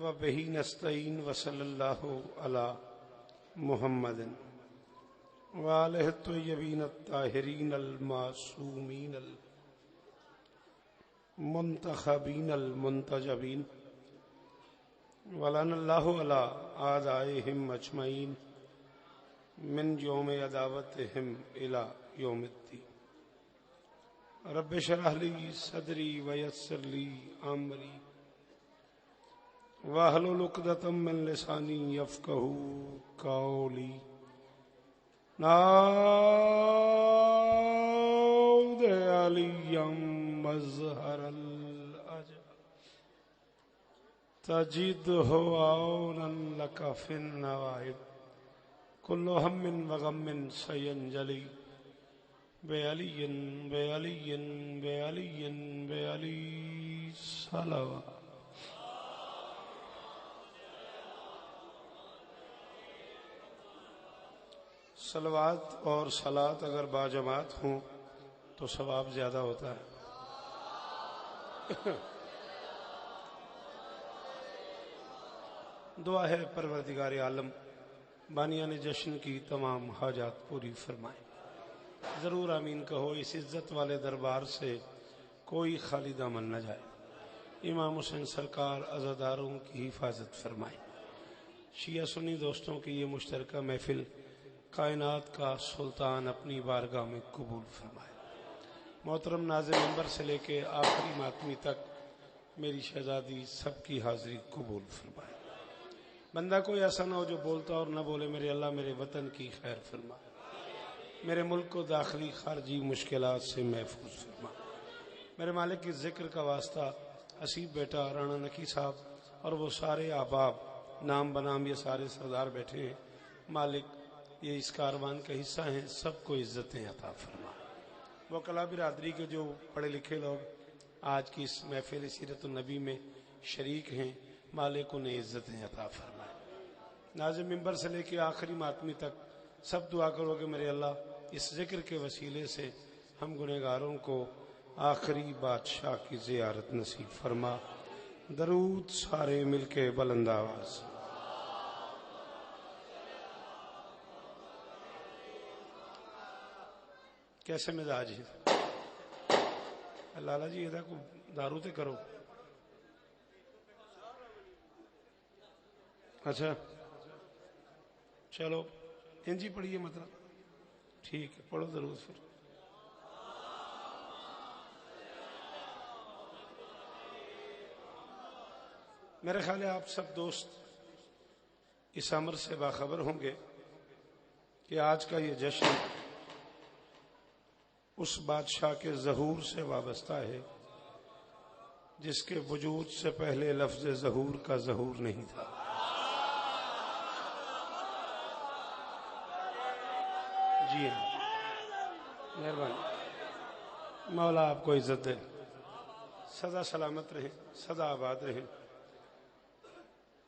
وبه نستعين وصلى الله على محمد وآله الطيبين الطاهرين المعصومين المنتخبين المنتجبين ولعن الله على أعدائهم أجمعين من يوم عداوتهم إلى يوم الدين. رب اشرح لي صدري ويسر لي أمري واحلل عقدة من لساني يفقهوا قولي. نعوذ عليا مظهر الأجر تجده عونا لك في النوائب كل هم وغم سينجلي بعلي بعلي بعلي بعلي صلوات. صلوات اور صلات اگر باجماعت ہوں تو ثواب زیادہ ہوتا ہے. دعا ہے پروردگار عالم بانیان جشن کی تمام حاجات پوری فرمائے. ضرور آمین کہو. اس عزت والے دربار سے کوئی خالی دامن نہ جائے. امام حسین سرکار عزاداروں کی حفاظت فرمائے. شیعہ سنی دوستوں کی یہ مشترکہ محفل کائنات کا سلطان اپنی بارگاہ میں قبول فرمائے. محترم ناظر منبر سے لے کے آخری ماتمی تک میری شہزادی سب کی حاضری قبول فرمائے. بندہ کوئی ایسا نہ ہو جو بولتا اور نہ بولے. میرے اللہ میرے وطن کی خیر فرما. میرے ملک کو داخلی خارجی مشکلات سے محفوظ فرما. میرے مالک کی ذکر کا واسطہ حسیب بیٹا رانا نکی صاحب اور وہ سارے احباب نام بنام یہ سارے سردار بیٹھے ہیں. مالک یہ اس کاروان کا حصہ ہیں. سب کو عزتیں عطا فرما. وہ کلا برادری کے جو پڑھے لکھے لوگ آج کی اس محفل سیرت النبی میں شریک ہیں مالک انہیں عزتیں عطا فرمائے. ناظم ممبر سے لے کے آخری ماتمی تک سب دعا کرو کہ میرے اللہ اس ذکر کے وسیلے سے ہم گنہگاروں کو آخری بادشاہ کی زیارت نصیب فرما. درود سارے مل کے بلند آواز. کیسے مزاج ہے لالا جی؟ یہ کو دارو تے کرو. اچھا چلو انجی پڑھیے مطلب ٹھیک ہے. پڑھو ضرور. پھر میرے خیال ہے آپ سب دوست اس امر سے باخبر ہوں گے کہ آج کا یہ جشن اس بادشاہ کے ظہور سے وابستہ ہے جس کے وجود سے پہلے لفظ ظہور کا ظہور نہیں تھا. جی ہاں مہربانی. مولا آپ کو عزت دے. سدا سلامت رہیں, سدا آباد رہیں.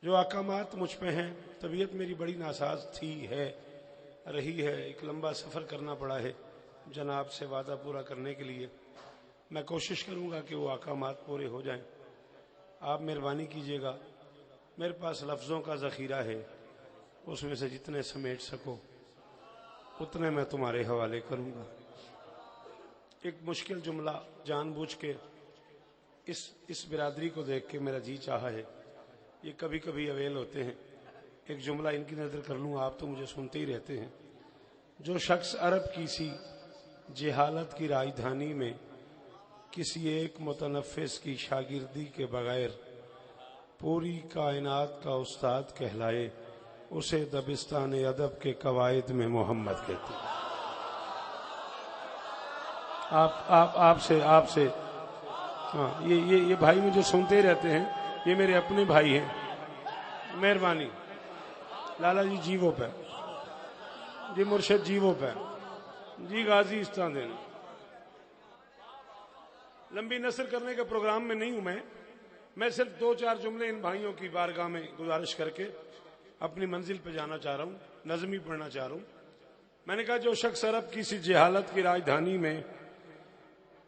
جو احکامات مجھ پہ ہیں, طبیعت میری بڑی ناساز تھی ہے رہی ہے. ایک لمبا سفر کرنا پڑا ہے جناب سے وعدہ پورا کرنے کے لیے. میں کوشش کروں گا کہ وہ احکامات پورے ہو جائیں. آپ مہربانی کیجیے گا. میرے پاس لفظوں کا ذخیرہ ہے, اس میں سے جتنے سمیٹ سکو اتنے میں تمہارے حوالے کروں گا. ایک مشکل جملہ جان بوجھ کے اس برادری کو دیکھ کے میرا جی چاہا ہے. یہ کبھی کبھی اویل ہوتے ہیں. ایک جملہ ان کی نظر کر لوں, آپ تو مجھے سنتے ہی رہتے ہیں. جو شخص عرب کی سی جہالت کی راجدھانی میں کسی ایک متنفس کی شاگردی کے بغیر پوری کائنات کا استاد کہلائے اسے دبستان ادب کے قواعد میں محمد کہتے ہیں. آپ سے ہاں یہ بھائی مجھے سنتے ہی رہتے ہیں. یہ میرے اپنے بھائی ہیں. مہربانی لالا جی جیووں پہ جی مرشد جیووں پہ جی غازی اس طرح دینا. لمبی نثر کرنے کے پروگرام میں نہیں ہوں میں صرف 2-4 جملے ان بھائیوں کی بارگاہ میں گزارش کر کے اپنی منزل پہ جانا چاہ رہا ہوں. نظم ہی پڑھنا چاہ رہا ہوں. میں نے کہا جو شخص عرب کسی جہالت کی راجدھانی میں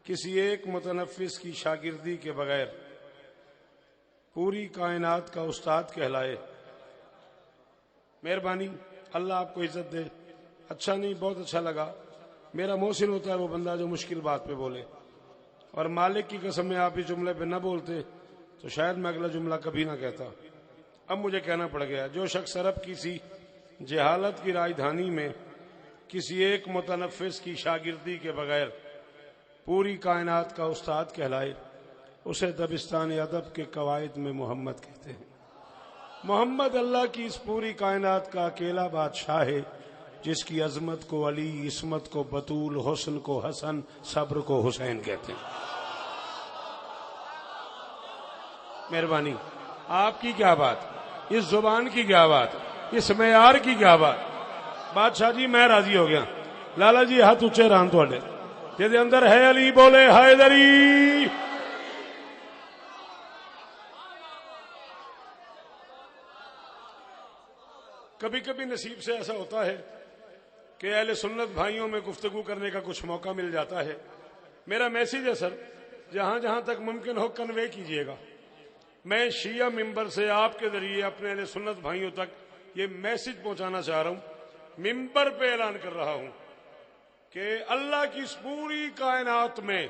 کسی ایک متنفس کی شاگردی کے بغیر پوری کائنات کا استاد کہلائے. مہربانی، اللہ آپ کو عزت دے. اچھا نہیں، بہت اچھا لگا. میرا محسن ہوتا ہے وہ بندہ جو مشکل بات پہ بولے، اور مالک کی قسم میں آپ اس جملے پہ نہ بولتے تو شاید میں اگلا جملہ کبھی نہ کہتا. اب مجھے کہنا پڑ گیا. جو شخص عرب کسی جہالت کی راجدھانی میں کسی ایک متنفس کی شاگردی کے بغیر پوری کائنات کا استاد کہلائے، اسے دبستان ادب کے قواعد میں محمد کہتے ہیں. محمد اللہ کی اس پوری کائنات کا اکیلا بادشاہ ہے جس کی عظمت کو علی، عصمت کو بطول، حسن کو حسن، صبر کو حسین کہتے ہیں. مہربانی، آپ کی کیا بات، اس زبان کی کیا بات، اس معیار کی کیا بات. بادشاہ جی میں راضی ہو گیا. لالا جی ہاتھ اچے ران تھوڑے جہد اندر ہے علی بولے حیدری. کبھی کبھی نصیب سے ایسا ہوتا ہے کہ اہل سنت بھائیوں میں گفتگو کرنے کا کچھ موقع مل جاتا ہے. میرا میسیج ہے سر، جہاں جہاں تک ممکن ہو کنوے کیجئے گا. میں شیعہ ممبر سے آپ کے ذریعے اپنے اہل سنت بھائیوں تک یہ میسیج پہنچانا چاہ رہا ہوں، ممبر پہ اعلان کر رہا ہوں کہ اللہ کی اس پوری کائنات میں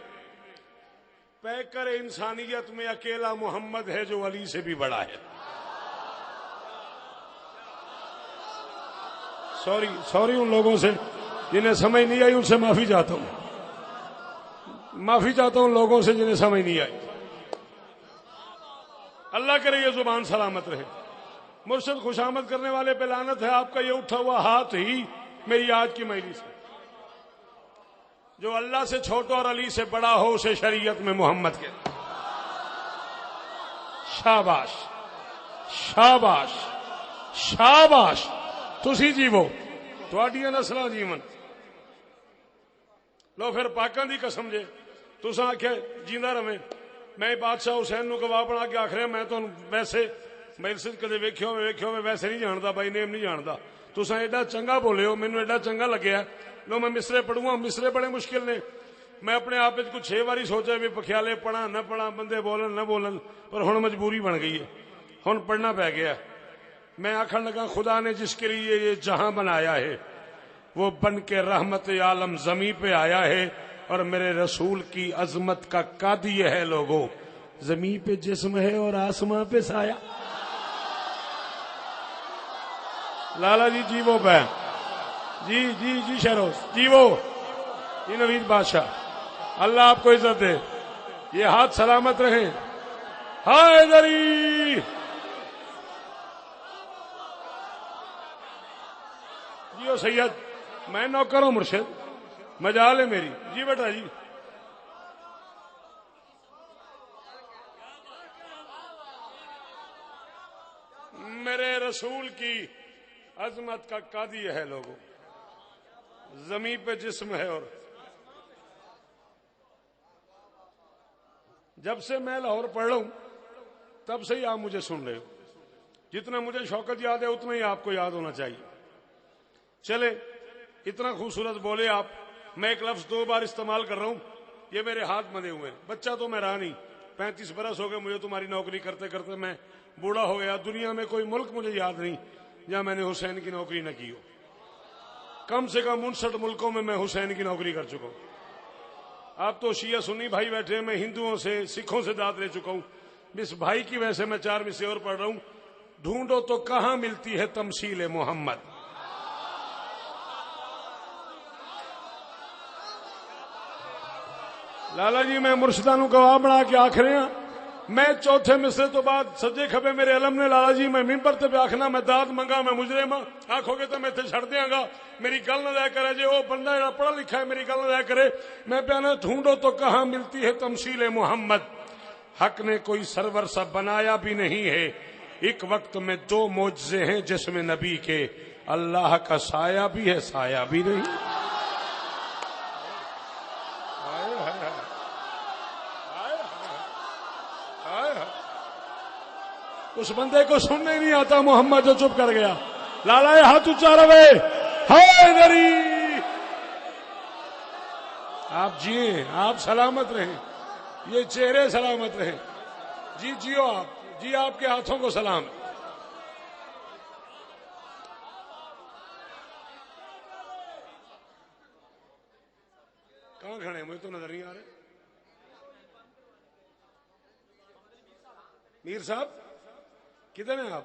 پیکر انسانیت میں اکیلا محمد ہے جو علی سے بھی بڑا ہے. سوری ان لوگوں سے جنہیں سمجھ نہیں آئی، ان سے معافی چاہتا ہوں. معافی چاہتا ہوں ان لوگوں سے جنہیں سمجھ نہیں آئی. اللہ کرے یہ زبان سلامت رہے. مرشد خوشامد کرنے والے پہ لعنت ہے. آپ کا یہ اٹھا ہوا ہاتھ ہی میری آج کی مجلس ہے. جو اللہ سے چھوٹا اور علی سے بڑا ہو اسے شریعت میں محمد کہتے. شاباش شاباش شاباش. تسی جیو تواڈیاں نسلاں جیون. لو پھر پاکاں دی قسم جے تساں آکھیا جیندا رہے. میں بادشاہ حسین نو گواہ بنا کے آخر میں تو ویسے میرے کدے ویکھیو میں ویسے نہیں جانتا، بائی نیم نہیں جانتا. تساں ایڈا چنگا بولے ہو، مینوں ایڈا چنگا لگیا. لو میں مصرے پڑھوں گا. مصرے بڑے مشکل نے. میں اپنے آپ کچھ 6 باری سوچا بھی پکھیالے پڑھا نہ پڑھا، بندے بولن نہ بولن، پر ہن مجبوری بن گئی ہے، ہن پڑھنا پی گیا. میں آخر لگا خدا نے جس کے لیے یہ جہاں بنایا ہے وہ بن کے رحمت عالم زمیں پہ آیا ہے، اور میرے رسول کی عظمت کا قاضی ہے. لوگوں زمیں پہ جسم ہے اور آسمان پہ سایہ. لالا جی جیو پہ جی جی جی شہروز جیو جی. نوید بادشاہ اللہ آپ کو عزت دے. یہ ہاتھ سلامت رہیں. حیدری جیو سید. میں نوکر ہوں مرشد، مجال ہے میری. جی بیٹا جی. میرے رسول کی عظمت کا قاضی ہے. لوگوں زمیں پہ جسم ہے. اور جب سے میں لاہور پڑھ رہا ہوں تب سے ہی آپ مجھے سن رہے ہو. جتنا مجھے شوکت یاد ہے اتنا ہی آپ کو یاد ہونا چاہیے. چلے اتنا خوبصورت بولے آپ. میں ایک لفظ 2 بار استعمال کر رہا ہوں. یہ میرے ہاتھ بندھے ہوئے. بچہ تو میں رہا نہیں. 35 برس ہو گئے مجھے تمہاری نوکری کرتے کرتے. میں بوڑھا ہو گیا. دنیا میں کوئی ملک مجھے یاد نہیں جہاں میں نے حسین کی نوکری نہ کی ہو. کم سے کم 59 ملکوں میں حسین کی نوکری کر چکا ہوں. آپ تو شیعہ سنی بھائی بیٹھے ہیں. میں ہندوؤں سے سکھوں سے داد لے چکا ہوں. اس بھائی کی وجہ سے میں 4 مصرے اور پڑھ رہا ہوں. ڈھونڈو تو کہاں ملتی ہے تمثیل محمد. لالا جی میں مرشدہ نو گواہ بنا کے آخ رہے ہیں. میں 4تھے مصرے تو بعد سجے کھبے میرے علم نے لالا جی میں ممبر تے پہ آخنا میں داد منگا میں مجرم ہاں. آخو گے تو میں تے چھڑ دیاں گا. میری گل نہ لیا کرے جی وہ بندہ جڑا پڑھا لکھا ہے میری گل نہ لیا کرے. میں پیانا ڈھونڈو تو کہاں ملتی ہے تمثیل محمد. حق نے کوئی سرور سا بنایا بھی نہیں ہے. ایک وقت میں 2 معجزے ہیں جس میں نبی کے. اللہ کا سایہ بھی ہے سایہ بھی نہیں. اس بندے کو سننے نہیں آتا محمد جو چپ کر گیا. لالا ہاتھ اونچا رہے. حیدری آپ جیئیں، آپ سلامت رہیں، یہ چہرے سلامت رہیں. جی جیو آپ جی آپ کے ہاتھوں کو سلام. کہاں کھڑے ہیں؟ مجھے تو نظر نہیں آ رہے. میر صاحب کدھر ہیں آپ؟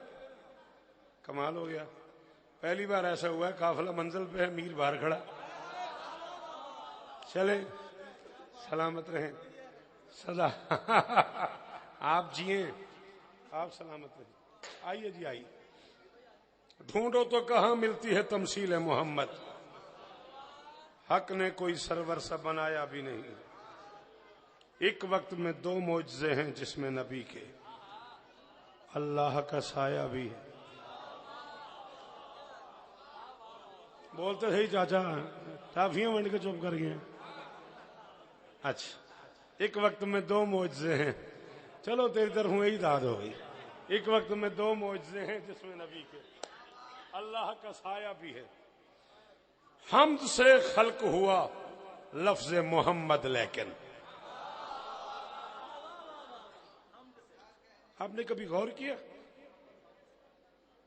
کمال ہو گیا، پہلی بار ایسا ہوا ہے قافلہ منزل پہ ہے، میر باہر کھڑا. چلے سلامت رہیں سدا. آپ جیئیں، آپ سلامت رہیں. آئیے جی آئیے. ڈھونڈو تو کہاں ملتی ہے تمثیل محمد، حق نے کوئی سرور سا بنایا بھی نہیں. ایک وقت میں دو معجزے ہیں جس میں نبی کے، اللہ کا سایہ بھی ہے. بولتے صحیح چاچا، ٹافیاں ونڈ کے چپ کر گئے. اچھا، ایک وقت میں دو معجزے ہیں، چلو تیری طرف یہی داد ہو گئی. ایک وقت میں دو معجزے ہیں جس میں نبی کے، اللہ کا سایہ بھی ہے. حمد سے خلق ہوا لفظ محمد، لیکن آپ نے کبھی غور کیا؟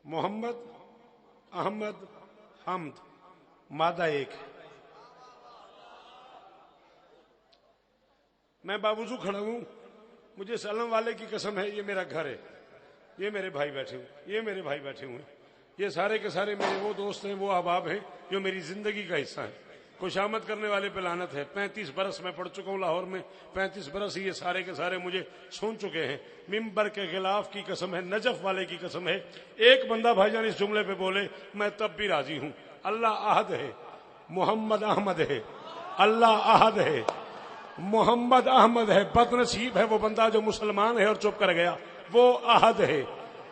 محمد، احمد، حمد مادہ ایک ہے. میں باوضو کھڑا ہوں، مجھے سلم والے کی قسم ہے، یہ میرا گھر ہے، یہ میرے بھائی بیٹھے ہوئے، یہ میرے بھائی بیٹھے ہوئے، یہ سارے کے سارے میرے وہ دوست ہیں، وہ احباب ہیں جو میری زندگی کا حصہ ہیں. خوشامد کرنے والے پہ لعنت ہے. 35 برس میں پڑھ چکا ہوں لاہور میں، 35 برس یہ سارے کے سارے مجھے سن چکے ہیں. ممبر کے غلاف کی قسم ہے، نجف والے کی قسم ہے، ایک بندہ بھائی جان اس جملے پہ بولے میں تب بھی راضی ہوں. اللہ احد ہے، محمد احمد ہے. اللہ احد ہے، محمد احمد ہے. بد نصیب ہے وہ بندہ جو مسلمان ہے اور چپ کر گیا. وہ احد ہے،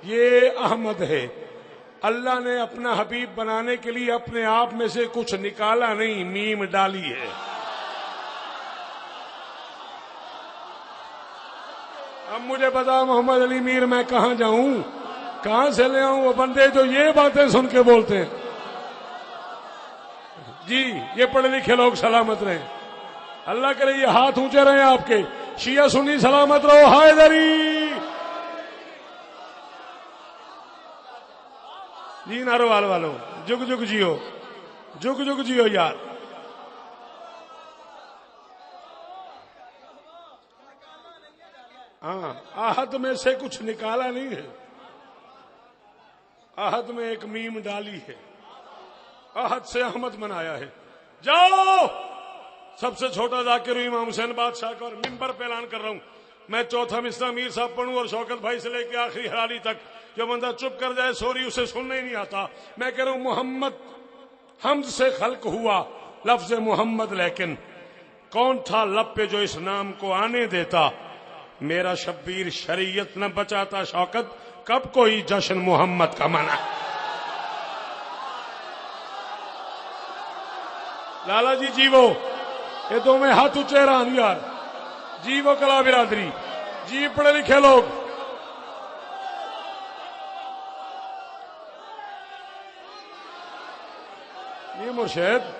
یہ احمد ہے. اللہ نے اپنا حبیب بنانے کے لیے اپنے آپ میں سے کچھ نکالا نہیں، میم ڈالی ہے. اب مجھے پتا محمد علی میر میں کہاں جاؤں، کہاں سے لے آؤں وہ بندے جو یہ باتیں سن کے بولتے ہیں. جی یہ پڑھے لکھے لوگ سلامت رہیں، اللہ کرے یہ ہاتھ اونچے رہیں آپ کے. شیعہ سنی سلامت رہو. حیدری جی، ناروال والو جگ جگ جیو، جگ جگ جیو یار. ہاں، آہد میں سے کچھ نکالا نہیں ہے، آہد میں ایک میم ڈالی ہے، آہد سے احمد بنایا ہے. جاؤ، سب سے چھوٹا ذاکر ہوں امام حسین بادشاہ کا، اور ممبر پہ اعلان کر رہا ہوں میں چوتھا مصرع میر صاحب پڑھوں اور شوکت بھائی سے لے کے آخری حرالی تک جو بندہ چپ کر جائے سوری اسے سننا ہی نہیں آتا. میں کہہ رہا ہوں محمد، حمد سے خلق ہوا لفظ محمد، لیکن کون تھا لب پہ جو اس نام کو آنے دیتا؟ میرا شبیر شریعت نہ بچاتا شوکت، کب کوئی جشن محمد کا منع. لالا جی جیو، یہ دو میں ہاتھ اونچے رہا یار. جیو کلا برادری، جی پڑھے لکھے لوگ. یہ مرشد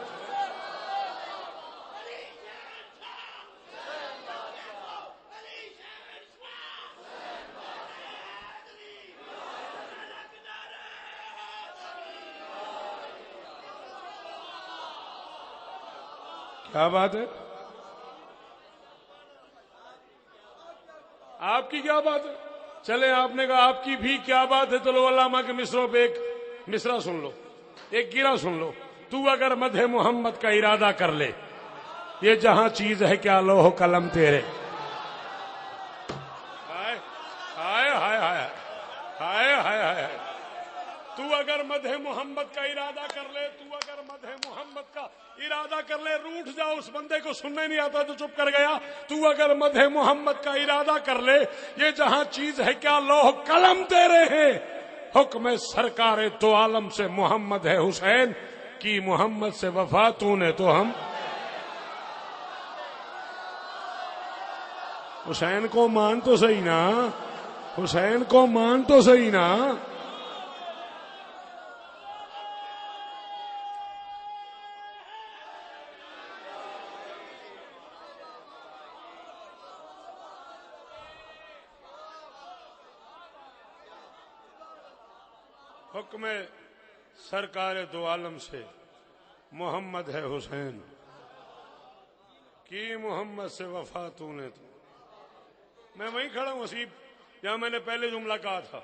کیا بات ہے؟ آپ کی کیا بات ہے؟ چلے آپ نے کہا آپ کی بھی کیا بات ہے، چلو علامہ کے مصروں پہ ایک مصرع سن لو، ایک گرہ سن لو. تو اگر مدح محمد کا ارادہ کر لے، یہ جہاں چیز ہے کیا لوح قلم تیرے. ہائے ہائے ہائے ہائے ہائے ہائے ہائے. تو اگر مدح محمد کا ارادہ کر لے، تو اگر مدح محمد کا ارادہ کر لے، روٹھ جاؤ، اس بندے کو سننے نہیں آتا جو چپ کر گیا. تو اگر مدح محمد کا ارادہ کر لے، یہ جہاں چیز ہے کیا لوح قلم تیرے ہیں. حکم سرکار تو عالم سے محمد ہے حسین کی، محمد سے وفا تو نے تو ہم. حسین کو مان تو صحیح نا، حسین کو مان تو صحیح نا. حکم سرکار دو عالم سے محمد ہے حسین کی محمد سے وفا تو نے تو. میں وہیں کھڑا ہوں حسیب جہاں میں نے پہلے جملہ کہا تھا.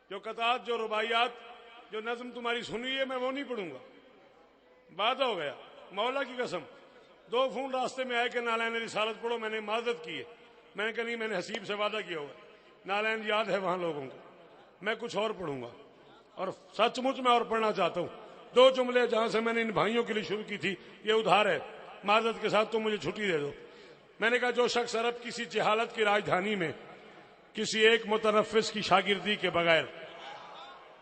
جو قطعات جو رباعیات جو نظم تمہاری سنی ہے میں وہ نہیں پڑھوں گا. بات ہو گیا مولا کی قسم. 2 فون راستے میں آئے کہ نالین رسالت پڑھو. میں نے معذرت کی ہے. میں نے کہا نہیں میں نے حسیب سے وعدہ کیا ہوا ہے. نالین یاد ہے وہاں لوگوں کو. میں کچھ اور پڑھوں گا اور سچ مچ میں اور پڑھنا چاہتا ہوں. 2 جملے جہاں سے میں نے ان بھائیوں کے لیے شروع کی تھی یہ ادھار ہے. معذرت کے ساتھ تم مجھے چھٹی دے دو. میں نے کہا جو شخص عرب کسی جہالت کی راجدھانی میں کسی ایک متنفس کی شاگردی کے بغیر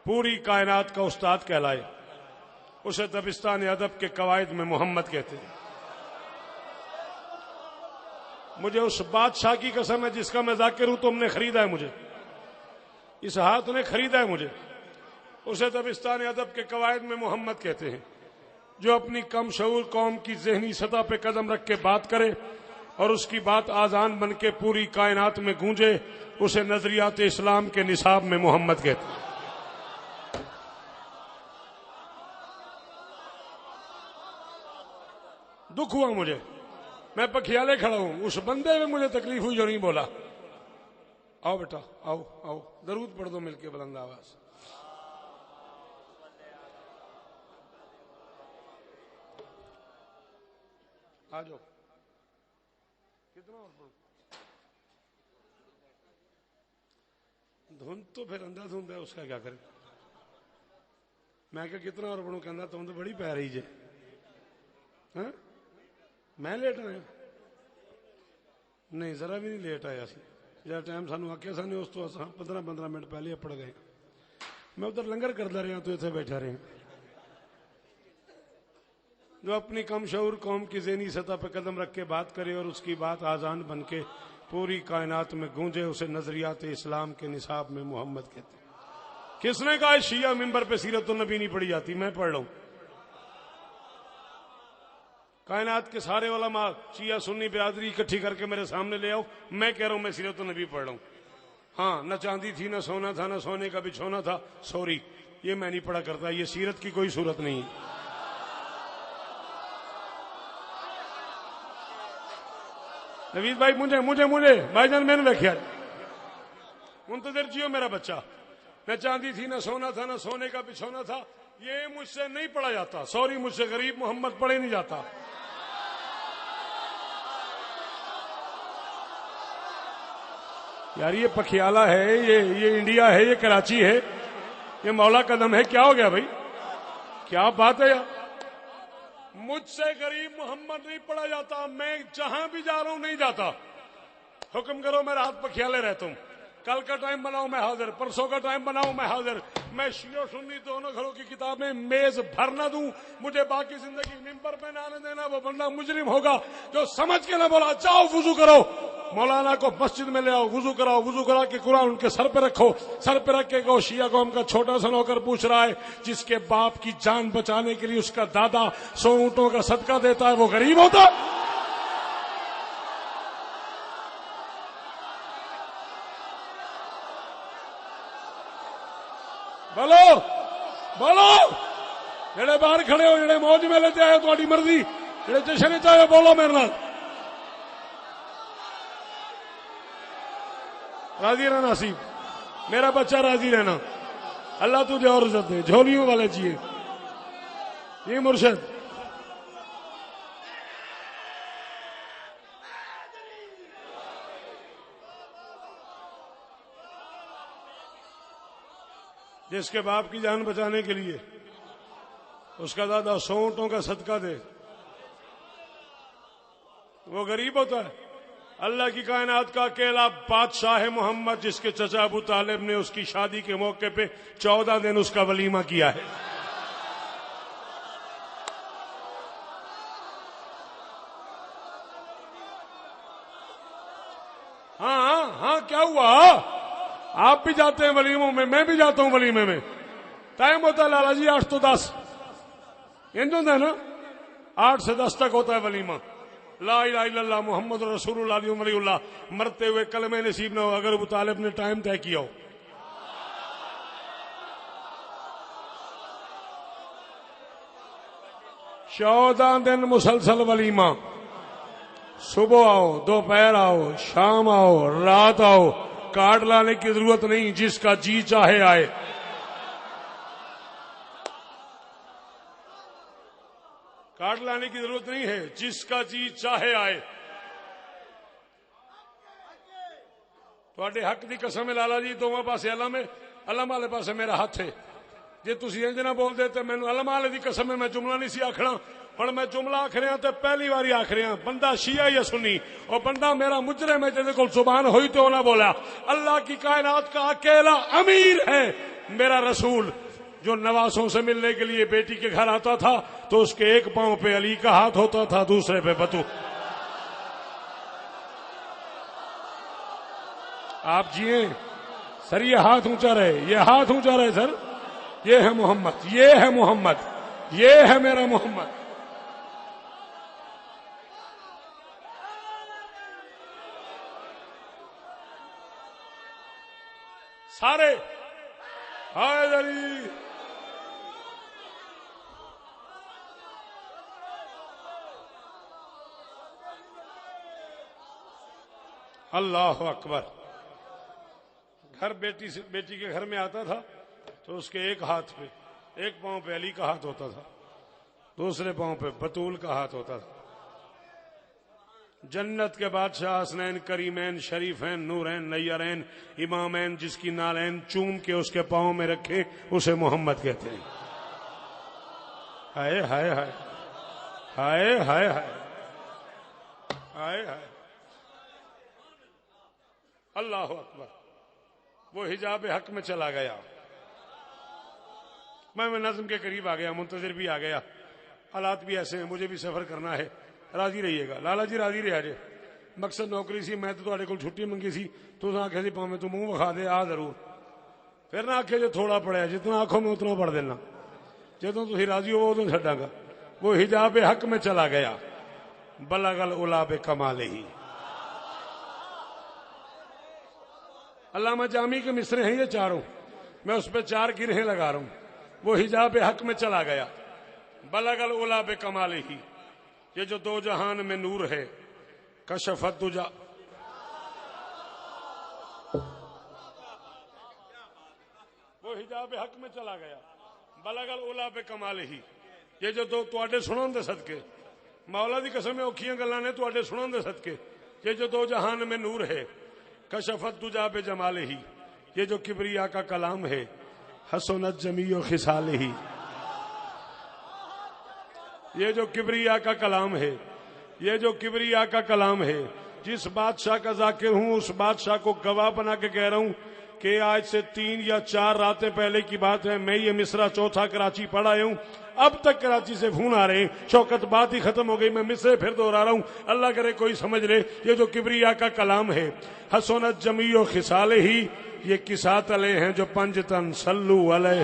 پوری کائنات کا استاد کہلائے اسے دبستان ادب کے قواعد میں محمد کہتے ہیں. مجھے اس بادشاہ کی قسم ہے جس کا میں ذاکر ہوں. تم نے خریدا ہے مجھے. اس ہاتھ نے خریدا ہے مجھے. اسے دبستان ادب کے قواعد میں محمد کہتے ہیں. جو اپنی کم شعور قوم کی ذہنی سطح پہ قدم رکھ کے بات کرے اور اس کی بات آذان بن کے پوری کائنات میں گونجے اسے نظریات اسلام کے نصاب میں محمد کہتے ہیں. دکھ ہوا مجھے. میں پکھیالے کھڑا ہوں. اس بندے میں مجھے تکلیف ہوئی جو نہیں بولا. آؤ بیٹا آؤ آؤ درود پڑھ دو مل کے بلند آواز. آ جاؤ. کتنا اور پڑھوں؟ دھند تو پھر اندھا دھند ہے اس کا کیا کریں. میں کہ کتنا اور پڑھوں. کہنا تم تو بڑی پی رہی جے. ہاں میں لیٹ آیا نہیں ذرا بھی نہیں لیٹ آیا سی. جہاں ٹائم سانو آخیا سن اس تو 15-15 منٹ پہلے پڑ گئے. میں ادھر لنگر کرتا رہا تو اتنے بیٹھا رہا. جو اپنی کم شعور قوم کی ذہنی سطح پہ قدم رکھ کے بات کرے اور اس کی بات آذان بن کے پوری کائنات میں گونجے اسے نظریات اسلام کے نصاب میں محمد کہتے ہیں. کس نے کہا شیعہ ممبر پہ سیرت النبی نہیں پڑھی جاتی؟ میں پڑھ رہا ہوں. کائنات کے سارے علماء شیعہ سنی برادری اکٹھی کر کے میرے سامنے لے آؤ. میں کہہ رہا ہوں میں سیرت النبی پڑھ رہا ہوں. ہاں نہ چاندی تھی نہ سونا تھا نہ سونے کا بچھونا تھا. سوری یہ میں نہیں پڑھا کرتا. یہ سیرت کی کوئی صورت نہیں ہے. نوید بھائی مجھے بھائی جان میں نے دیکھا منتظر جیو میرا بچہ. نہ چاندی تھی نہ سونا تھا نہ سونے کا بچھونا تھا. یہ مجھ سے نہیں پڑھا جاتا. سوری مجھ سے غریب محمد پڑھے نہیں جاتا. یار یہ پکھیالہ ہے یہ انڈیا ہے یہ کراچی ہے یہ مولا قدم ہے. کیا ہو گیا بھائی کیا بات ہے یار. مجھ سے غریب محمد نہیں پڑھا جاتا. میں جہاں بھی جا رہا ہوں نہیں جاتا. حکم کرو میرا ہاتھ پکھیالے رہتا ہوں. کل کا ٹائم بناؤ میں حاضر. پرسوں کا ٹائم بناؤ میں حاضر. میں شیعہ سنی دونوں گھروں کی کتابیں میز بھر نہ دوں. مجھے باقی زندگی ممبر پہ نہ آنے دینا. وہ بندہ مجرم ہوگا جو سمجھ کے نہ بولا جاؤ وضو کرو. مولانا کو مسجد میں لے آؤ وضو کراؤ. وضو کرا کے قرآن ان کے سر پہ رکھو. سر پہ رکھ کے کہو شیعہ قوم کا چھوٹا سا نوکر پوچھ رہا ہے جس کے باپ کی جان بچانے کے لیے اس کا دادا 100 اونٹوں کا صدقہ دیتا ہے وہ غریب ہوتا. بولو بولو. جڑے باہر کھڑے ہو جڑے موج میں لیتے آئے تھوڑی مرضی. جڑے جشن چاہے بولو میرے نال. راضی رہنا نصیب میرا بچہ راضی رہنا. اللہ تجھے اور عزت دے. جھولیوں والے چاہیے یہ مرشد. جس کے باپ کی جان بچانے کے لیے اس کا دادا 100 اونٹوں کا صدقہ دے وہ غریب ہوتا ہے. اللہ کی کائنات کا اکیلا بادشاہ ہے محمد جس کے چچا ابو طالب نے اس کی شادی کے موقع پہ 14 دن اس کا ولیمہ کیا ہے. ہاں کیا ہوا؟ آپ بھی جاتے ہیں ولیموں میں میں بھی جاتا ہوں ولیمے میں. ٹائم ہوتا ہے لالا جی 8 تو 10 انج ہوتا ہے نا. 8 سے 10 تک ہوتا ہے ولیمہ. لا الہ الا اللہ محمد رسول اللہ علیہ ولی اللہ. مرتے ہوئے کلمہ نصیب نہ ہو اگر ابو طالب نے ٹائم طے کیا ہو. 14 دن مسلسل ولیمہ، صبح آؤ، دوپہر آؤ، شام آؤ، رات آؤ، کارڈ لانے کی ضرورت نہیں، جس کا جی چاہے آئے۔ کارڈ لانے کی ضرورت نہیں ہے، جس کا جی چاہے آئے۔ تواڈے حق دی قسم ہے لالا جی، دونوں پاسے علم ہے، علم والے پاسے میرا ہاتھ ہے۔ جی تسی انج نہ بول دے تے مینوں علم والے دی قسم ہے میں جملہ نہیں سی آکھنا۔ ہن میں جملہ آکھ رہا تے پہلی واری آکھ رہا، بندہ شیعہ یا سنی، اور بندہ میرا مجرم ہے جس کول زبان ہوئی تو نہ بولا۔ اللہ کی کائنات کا اکیلا امیر ہے میرا رسول، جو نواسوں سے ملنے کے لیے بیٹی کے گھر آتا تھا تو اس کے ایک پاؤں پہ علی کا ہاتھ ہوتا تھا، دوسرے پہ بطول۔ آپ جیے سر، یہ ہاتھ اونچا رہے، یہ ہاتھ اونچا رہے سر۔ یہ ہے محمد، یہ ہے محمد، یہ ہے میرا محمد۔ سارے ہائے علی، اللہ اکبر۔ گھر بیٹی کے گھر میں آتا تھا تو اس کے ایک ہاتھ پہ، ایک پاؤں پہ علی کا ہاتھ ہوتا تھا، دوسرے پاؤں پہ بطول کا ہاتھ ہوتا تھا۔ جنت کے بادشاہ حسنین کریمین شریفین نورین نیرین امامین جس کی نالین چوم کے اس کے پاؤں میں رکھے اسے محمد کہتے ہیں۔ ہائے ہائے ہائے ہائے ہائے ہائے ہائے ہائے، اللہ اکبر۔ وہ حجاب حق میں چلا گیا، میں نظم کے قریب آ گیا، منتظر بھی آ گیا، حالات بھی ایسے ہیں، مجھے بھی سفر کرنا ہے، راضی رہیے گا لالا جی، راضی رہا جے۔ مقصد نوکری سی، میں تو تواڈے کول چھٹی منگی سی، تو آخیا سی پاویں تو منہ وکھا دے آ ضرور، پھر نہ آخیا جو تھوڑا پڑھیا، جتنا آخو میں اتنا پڑھ دینا، جدوں تسی راضی ہو ادوں چھڈاں گا۔ وہ حجاب حق میں چلا گیا، بلغ العلا بکمالہ۔ علامہ جامی کے مصرے ہیں یہ چاروں، میں اس پہ 4 گرہیں لگا رہا ہوں۔ وہ حجاب حق میں چلا گیا، بلغ العلا بکمالہ، یہ جو 2 جہان میں نور ہے، کشفت دجا۔ وہ حجاب حق میں چلا گیا، بلغ العلا بکمالہ، یہ جو تواڈے سنن دے صدقے، مولا دی قسم اوکھیاں گلاں نے تواڈے سنن دے صدقے، یہ جو 2 جہان میں نور ہے، کشفت دجا بجمالہ، یہ جو کبریا کا کلام ہے، حسنت جمیع خصالہ، یہ جو کبریا کا کلام ہے، یہ جو کبریا کا کلام ہے، جس بادشاہ کا ذاکر ہوں اس بادشاہ کو گواہ بنا کے کہہ رہا ہوں کہ آج سے 3 یا 4 راتیں پہلے کی بات ہے، میں یہ مصرع چوتھا کراچی پڑھ آیا ہوں، اب تک کراچی سے فون آ رہے ہیں، شوکت بات ہی ختم ہو گئی، میں مصرے پھر دوہرا رہا ہوں، اللہ کرے کوئی سمجھ لے۔ یہ جو کبریا کا کلام ہے، حسنت جمیع خصالہ، یہ کسات علیہ ہیں جو 5 تن، صلو علیہ۔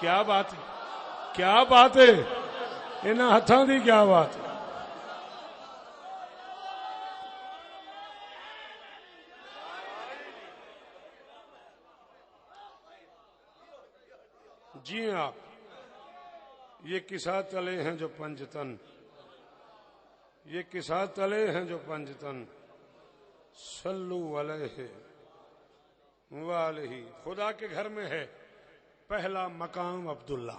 کیا بات ہے، کیا بات ہے، انہاں ہتھاں دی کیا بات ہے۔ جی ہاں، یہ کسات علیہ ہیں جو 5 تن، یہ کسات علیہ ہیں جو 5 تن، صلو علیہ وآلہ۔ خدا کے گھر میں ہے پہلا مقام عبداللہ،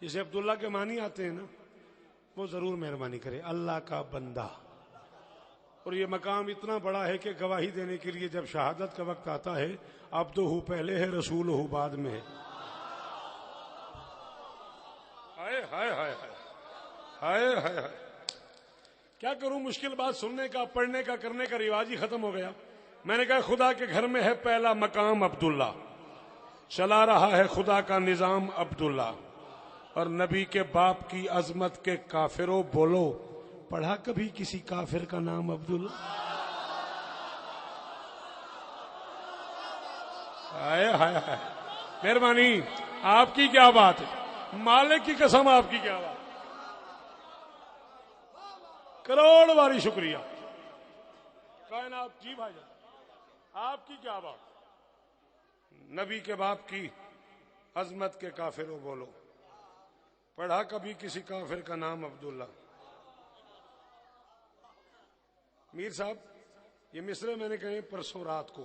جسے عبداللہ کے معنی آتے ہیں نا، وہ ضرور مہربانی کرے، اللہ کا بندہ۔ اور یہ مقام اتنا بڑا ہے کہ گواہی دینے کے لیے جب شہادت کا وقت آتا ہے، عبدہ پہلے ہے، رسولہ بعد میں ہے۔ ہائے ہائے ہائے ہائے ہائے ہائے، کیا کروں، مشکل بات سننے کا، پڑھنے کا، کرنے کا رواج ہی ختم ہو گیا۔ میں نے کہا خدا کے گھر میں ہے پہلا مقام عبداللہ، چلا رہا ہے خدا کا نظام عبداللہ، اور نبی کے باپ کی عظمت کے کافروں بولو، پڑھا کبھی کسی کافر کا نام عبداللہ؟ ہائے ہائے ہائے، مہربانی، آپ کی کیا بات ہے، مالک کی قسم آپ کی کیا بات، کروڑ باری شکریہ کائنات۔ جی بھائی جان، آپ کی کیا بات؟ نبی کے باپ کی عظمت کے کافروں بولو، پڑھا کبھی کسی کافر کا نام عبداللہ؟ میر صاحب یہ مصرے میں نے کہے پرسوں رات کو،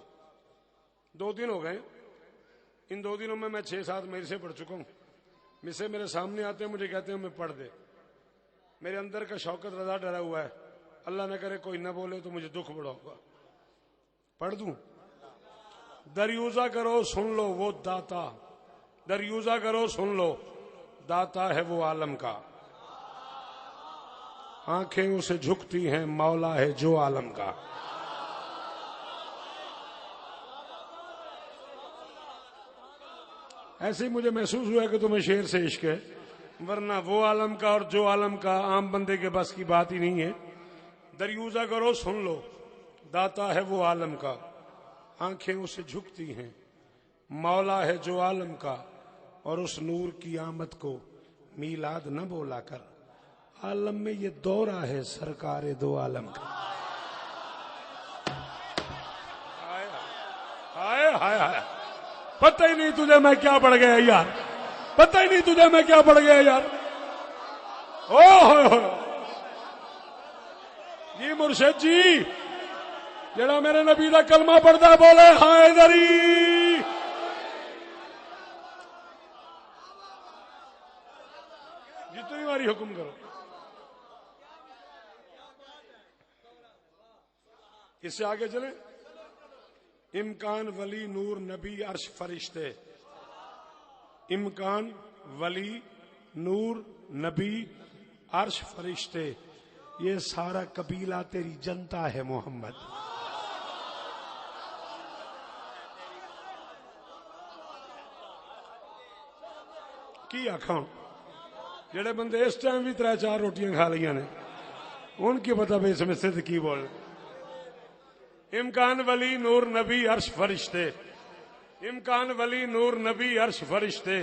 2 دن ہو گئے، ان 2 دنوں میں 6-7 میر سے پڑھ چکا ہوں. مصرے میرے سامنے آتے ہیں، مجھے کہتے ہیں میں پڑھ دے. میرے اندر کا شوکت رضا ڈرا ہوا ہے، اللہ نہ کرے کوئی نہ بولے تو مجھے دکھ بڑا ہوگا. پڑھ دوں؟ دریوزہ کرو سن لو وہ داتا، دریوزہ کرو سن لو داتا ہے وہ عالم کا، آنکھیں اسے جھکتی ہیں مولا ہے جو عالم کا. ایسے ہی مجھے محسوس ہوا کہ تمہیں شعر سے عشق ہے، ورنہ وہ عالم کا اور جو عالم کا عام بندے کے بس کی بات ہی نہیں ہے. دریوزہ کرو سن لو داتا ہے وہ عالم کا، آنکھیں اسے جھکتی ہیں مولا ہے جو عالم کا، اور اس نور کی آمد کو میلاد نہ بولا کر، عالم میں یہ دورہ ہے سرکار دو عالم کا. ہائے ہائے ہائے، پتہ ہی نہیں تجھے میں کیا پڑھ گیا یار، پتہ ہی نہیں تجھے میں کیا پڑھ گیا یار. او ہو جی مرشد جی، جڑا میرے نبی دا کلمہ پڑھدا بولے حیدری. جتنی باری حکم کرو. اس سے آگے چلیں. امکان ولی نور نبی عرش فرشتے، امکان ولی نور نبی عرش فرشتے، یہ سارا قبیلہ تیری جنتا ہے محمد. کی آخان جڑے بندے اس ٹائم بھی 3-4 روٹیاں کھا لیا نے، ان کی پتہ بھی اس میں سے کی بول. امکان ولی نور نبی عرش فرشتے، امکان ولی نور نبی عرش فرشتے،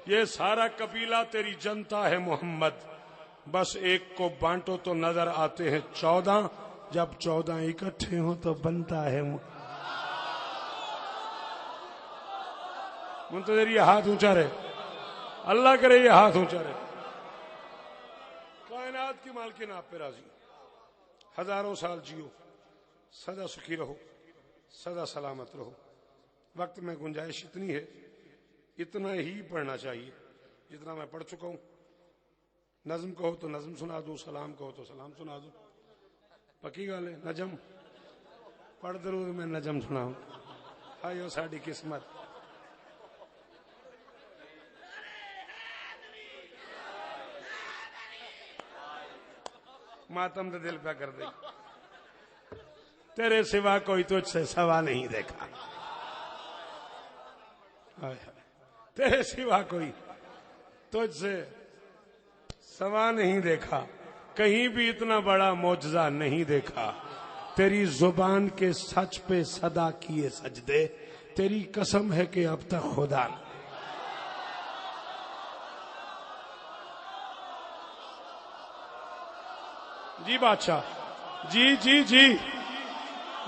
یہ سارا قبیلہ تیری جنتا ہے محمد. بس ایک کو بانٹو تو نظر آتے ہیں 14، جب 14 اکٹھے ہوں تو بنتا ہے. منتظر یہ ہاتھ اونچا رہے، اللہ کرے یہ ہاتھ اونچا رہے. کائنات کی مالکن آپ پہ راضی، ہزاروں سال جیو، سدا سکھی رہو، سدا سلامت رہو. وقت میں گنجائش اتنی ہے، اتنا ہی پڑھنا چاہیے جتنا میں پڑھ چکا ہوں. نظم کہو تو نظم سنا دوں، سلام کہو تو سلام سنا دوں. پکی گل ہے. نجم پڑھ درود میں نجم سناؤں. ہائیو ساڈی قسمت. ماتم دے دل پہ کر دے، تیرے سوا کوئی تجھ سے سوا نہیں دیکھا، تیرے سوا کوئی تجھ سے سوا نہیں دیکھا، کہیں بھی اتنا بڑا معجزہ نہیں دیکھا. تیری زبان کے سچ پہ صدا کیے سجدے، تیری قسم ہے کہ اب تک خدا نے. جی بادشاہ جی جی جی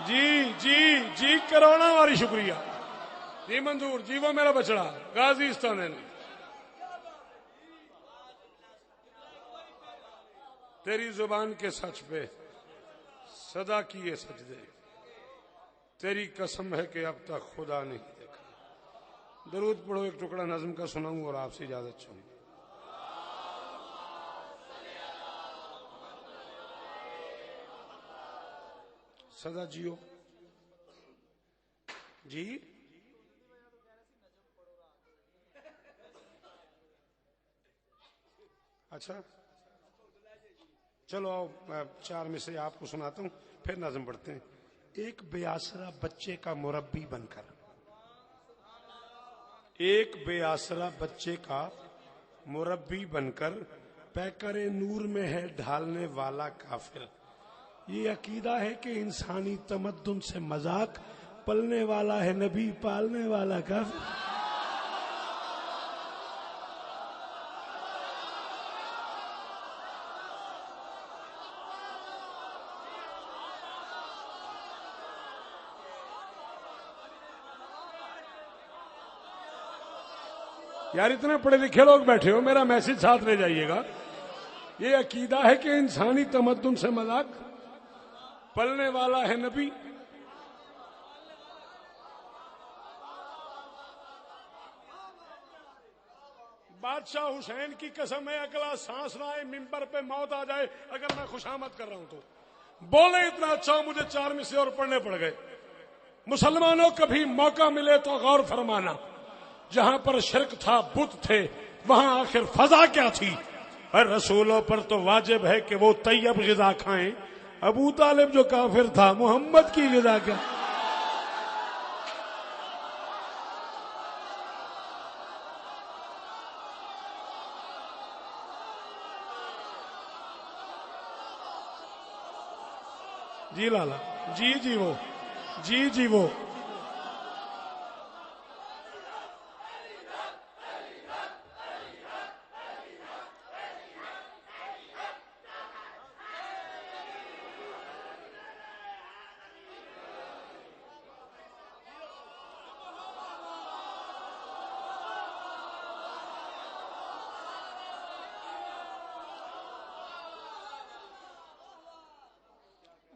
جی جی جی کروڑا والی شکریہ جی منظور جی. وہ میرا بچڑا غازی استان، تیری زبان کے سچ پہ صدا کیے سجدے، تیری قسم ہے کہ اب تک خدا نہیں دیکھا. درود پڑھو، ایک ٹکڑا نظم کا سناؤں اور آپ سے اجازت چاہوں. سدا جیو جی. اچھا چلو آؤ، میں 4 میں سے آپ کو سناتا ہوں، پھر نظم پڑھتے ہیں. ایک بے آسرا بچے کا مربی بن کر، ایک بے آسرا بچے کا مربی بن کر، پیکر نور میں ہے ڈھالنے والا کافر. یہ عقیدہ ہے کہ انسانی تمدن سے مذاق، پلنے والا ہے نبی پالنے والا کافر. یار اتنے پڑھے لکھے لوگ بیٹھے ہو، میرا میسج ساتھ لے جائیے گا. یہ عقیدہ ہے کہ انسانی تمدن سے مذاق؟ پلنے والا ہے نبی. بادشاہ حسین کی قسم ہے اگلا سانس نہ آئے، ممبر پہ موت آ جائے اگر میں خوشامد کر رہا ہوں تو بولے اتنا اچھا. مجھے 4 مصرے اور پڑھنے پڑ گئے. مسلمانوں کبھی موقع ملے تو غور فرمانا، جہاں پر شرک تھا بت تھے وہاں آخر فضا کیا تھی؟ اور رسولوں پر تو واجب ہے کہ وہ طیب غذا کھائیں. ابو طالب جو کافر تھا محمد کی غذا کیا؟ جی لالا، جی وہ جی وہ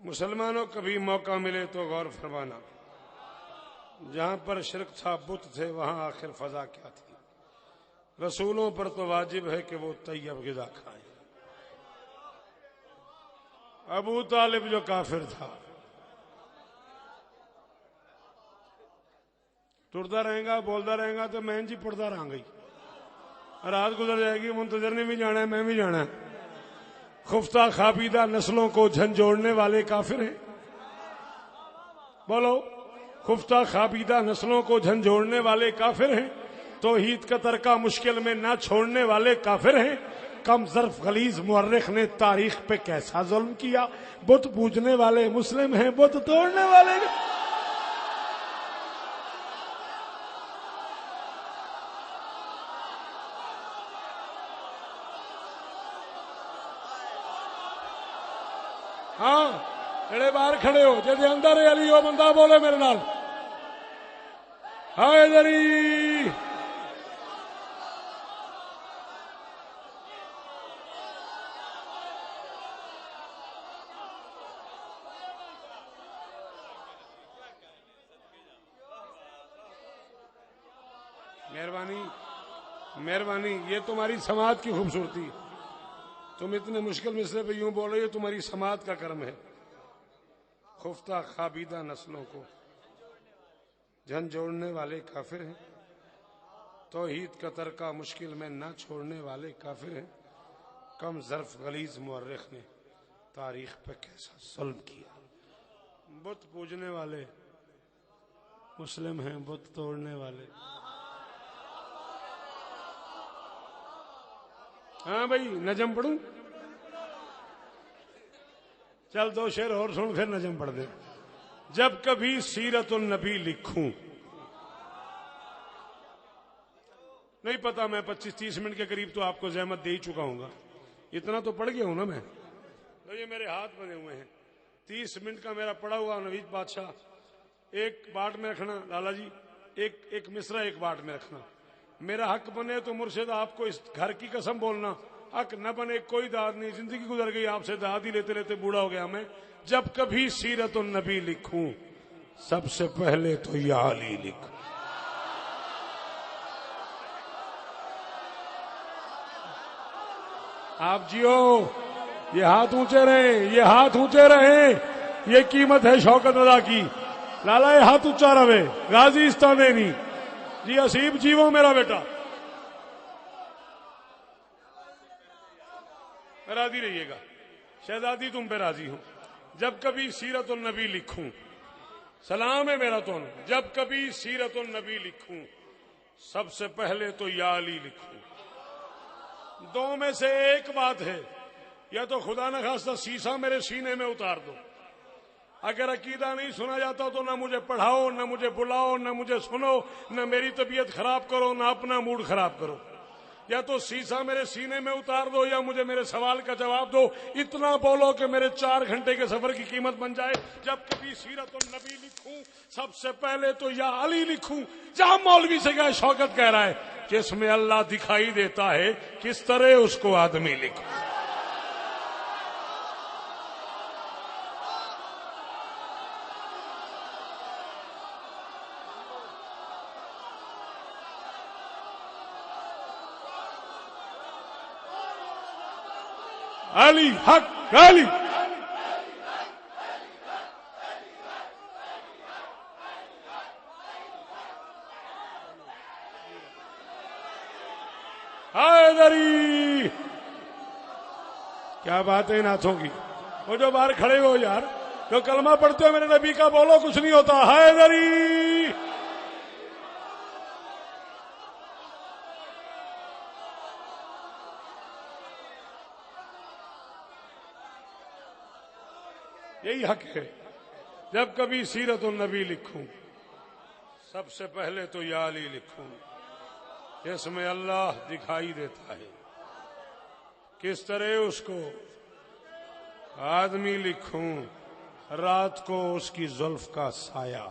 مسلمانوں کبھی موقع ملے تو غور فرمانا، جہاں پر شرک تھا بت تھے وہاں آخر فضا کیا تھی؟ رسولوں پر تو واجب ہے کہ وہ طیب غذا کھائیں. ابو طالب جو کافر تھا ٹرتا رہے گا بولتا رہے گا تو میں جی پڑھتا رہا گئی. رات گزر جائے گی، منتظر نے بھی جانا ہے، میں بھی جانا ہے. خفتہ خابیدہ نسلوں کو جھنجھوڑنے والے کافر ہیں. بولو، خفتہ خابیدہ نسلوں کو جھنجھوڑنے والے کافر ہیں. توحید کا ترکہ مشکل میں نہ چھوڑنے والے کافر ہیں. کم ظرف غلیظ مورخ نے تاریخ پہ کیسا ظلم کیا؟ بت پوجنے والے مسلم ہیں، بت توڑنے والے ہاں جڑے باہر کھڑے ہو جے اندر علی وہ بندہ بولے میرے نال ہائے دری. مہربانی یہ تمہاری سماعت کی خوبصورتی ہے. تم اتنے مشکل مصرے پہ یوں بول رہے ہو، تمہاری سماعت کا کرم ہے. خفتہ خابیدہ نسلوں کو جھنجھوڑنے والے کافر ہیں. توحید کا ترکہ مشکل میں نہ چھوڑنے والے کافر ہیں. کم ظرف غلیظ مورخ نے تاریخ پہ کیسا ظلم کیا؟ بت پوجنے والے مسلم ہیں، بت توڑنے والے. ہاں بھائی نجم پڑھوں؟ چل 2 شعر اور سن پھر نجم پڑھ دے. جب کبھی سیرت النبی لکھوں، نہیں پتا میں 25-30 منٹ کے قریب تو آپ کو زحمت دے ہی چکا ہوں گا. اتنا تو پڑھ گیا ہوں نا میں. تو یہ میرے ہاتھ بنے ہوئے ہیں 30 منٹ کا میرا پڑا ہوا نوید بادشاہ. ایک باٹ میں رکھنا لالا جی، ایک مصرع ایک باٹ میں رکھنا. میرا حق بنے تو مرشد آپ کو اس گھر کی قسم بولنا، حق نہ بنے کوئی داد نہیں. زندگی گزر گئی آپ سے داد ہی لیتے لیتے بوڑھا ہو گیا میں. جب کبھی سیرت النبی لکھوں سب سے پہلے تو یا علی لکھ. آپ جیو، یہ ہاتھ اونچے رہیں، یہ ہاتھ اونچے رہیں. یہ قیمت ہے شوکت رضا کی. لالا یہ ہاتھ اونچا رہے. غازی استانینی جی حسیب جیو میرا بیٹا، راضی رہیے گا. شہزادی تم پہ راضی ہوں. جب کبھی سیرت النبی لکھوں، سلام ہے میرا تو. جب کبھی سیرت النبی لکھوں سب سے پہلے تو یا علی لکھوں. 2 میں سے ایک بات ہے، یا تو خدا نہ خواستہ سیسا میرے سینے میں اتار دو. اگر عقیدہ نہیں سنا جاتا تو نہ مجھے پڑھاؤ، نہ مجھے بلاؤ، نہ مجھے سنو، نہ میری طبیعت خراب کرو، نہ اپنا موڈ خراب کرو. یا تو سیسا میرے سینے میں اتار دو یا مجھے میرے سوال کا جواب دو. اتنا بولو کہ میرے 4 گھنٹے کے سفر کی قیمت بن جائے. جب کبھی سیرت النبی لکھوں سب سے پہلے تو یا علی لکھوں. جہاں مولوی سے گئے شوکت کہہ رہا ہے جس میں اللہ دکھائی دیتا ہے کس طرح اس کو آدمی لکھوں. علی حق علی. حیدری. کیا بات ہے ناتھوں کی. وہ جو باہر کھڑے ہو یار جو کلمہ پڑھتے ہو میرے نبی کا بولو کچھ نہیں ہوتا. حیدری. یہی حق ہے. جب کبھی سیرت النبی لکھوں سب سے پہلے تو یا علی لکھوں. اس میں اللہ دکھائی دیتا ہے کس طرح اس کو آدمی لکھوں. رات کو اس کی زلف کا سایہ.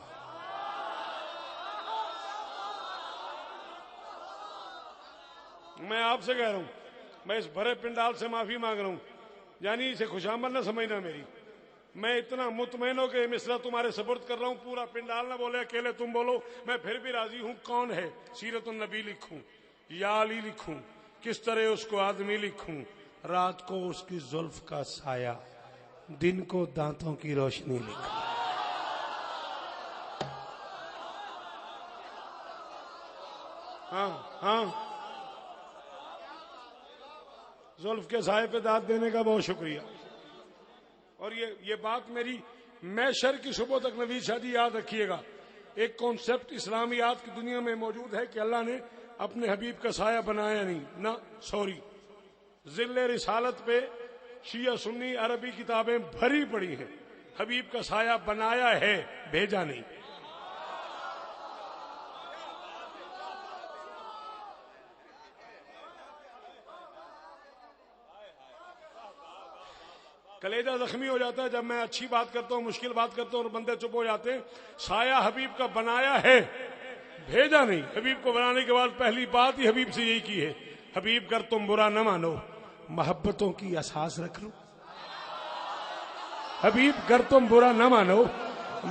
میں آپ سے کہہ رہا ہوں میں اس بھرے پنڈال سے معافی مانگ رہا ہوں. یعنی اسے خوشامد نہ سمجھنا میری. میں اتنا مطمئن ہو کہ مصرع تمہارے سپرد کر رہا ہوں. پورا پنڈال نہ بولے اکیلے تم بولو. میں پھر بھی راضی ہوں. کون ہے سیرت النبی لکھوں یا علی لکھوں کس طرح اس کو آدمی لکھوں. رات کو اس کی زلف کا سایہ دن کو دانتوں کی روشنی لکھوں. ہاں ہاں زلف کے سائے پہ دانت دینے کا بہت شکریہ. اور یہ بات میری محشر کی صبح تک نوید شاہ جی یاد رکھیے گا. ایک کانسیپٹ اسلامیات کی دنیا میں موجود ہے کہ اللہ نے اپنے حبیب کا سایہ بنایا نہیں. نہ سوری ذل رسالت پہ شیعہ سنی عربی کتابیں بھری پڑی ہیں. حبیب کا سایہ بنایا ہے بھیجا نہیں. کلیجہ زخمی ہو جاتا ہے جب میں اچھی بات کرتا ہوں مشکل بات کرتا ہوں اور بندے چپ ہو جاتے ہیں. سایہ حبیب کا بنایا ہے بھیجا نہیں. حبیب کو بنانے کے بعد پہلی بات ہی حبیب سے یہی کی ہے حبیب کر تم برا نہ مانو محبتوں کی اساس رکھ لو. حبیب کر تم برا نہ مانو